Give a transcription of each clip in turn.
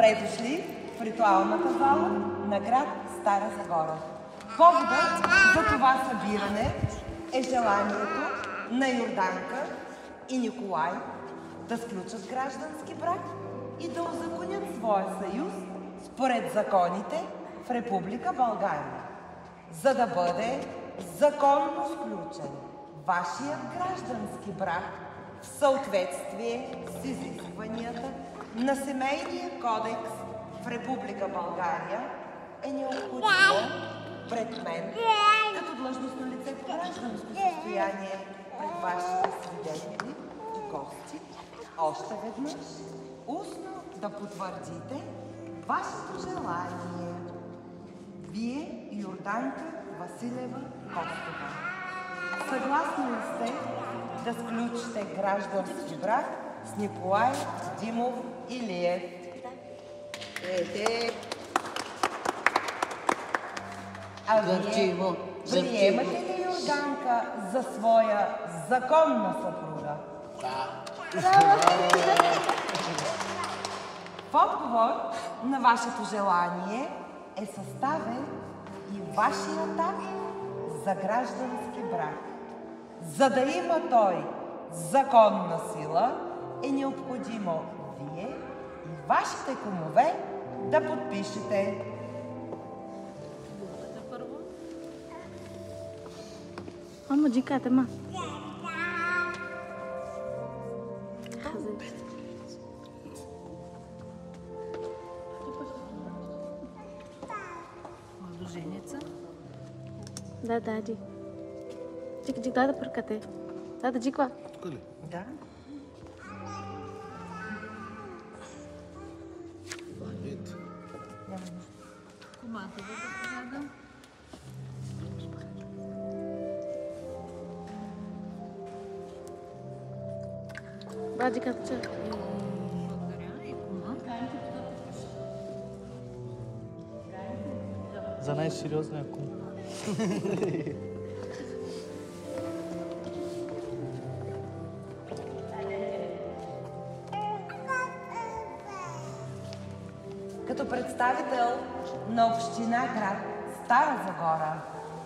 Добре дошли в ритуалната зала на град Стара Загора. Поводът за това събиране е желанието на Йорданка и Николай да сключат граждански брак и да узаконят своя съюз според законите в Република България. За да бъде законно сключен вашият граждански брак в съответствие с изискванията на Семейния кодекс в Република България, е необходимо пред мен, като длъжностно лице по гражданско състояние пред вашите свидетели и гости, още веднъж устно да потвърдите вашето желание. Вие, Йорданка Василева Костова, съгласни ли сте да сключите граждански брак с Николай Димов Илиев? А вие приемате ли Йорданка за своя законна съпруга? Да. В отговор на вашето желание е съставен и вашият акт за граждански брак. За да има той законна сила, е необходимо вие и вашите кумове да подпишете. Ама джиката, ма. Младоженеца? Да, ди. Джик, дай да пръкате. Да, джиква. Тук ли? Да. Ето. Комата да заповяда. Да, джиката, че. Благодаря. И кома. За най-сериозния кум. Като представител на община град Стара Загора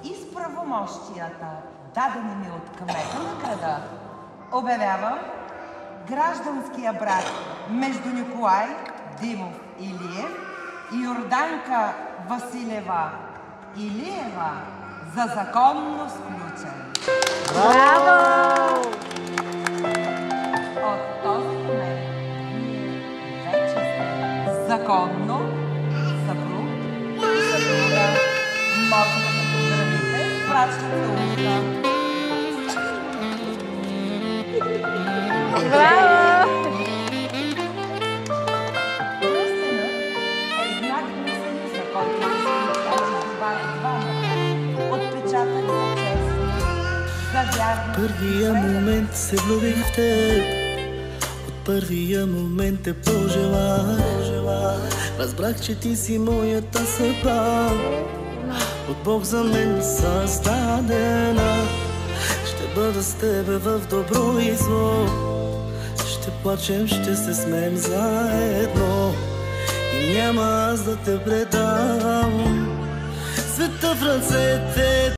и с правомощията, дадени ми от кмета на града, обявявам гражданския брак между Николай Димов Илиев и Йорданка Василева Илиева за законно сключен. Браво! От този момент ние вече сме законно съпруг и съпруга. Може да се поздравите с брачна целувка. Браво! Кръстенът е знак на съюза, който се изключава между вас двамата. Отпечатък за чест, за вярност. Първия момент се влюбих в теб. От първия момент те пожелах. Разбрах, че ти си моята съдба. От Бог за мен създадена. Ще бъда с тебе в добро и зло. Ще плачем, ще се смеем заедно. И няма аз да те предам. Света в ръцете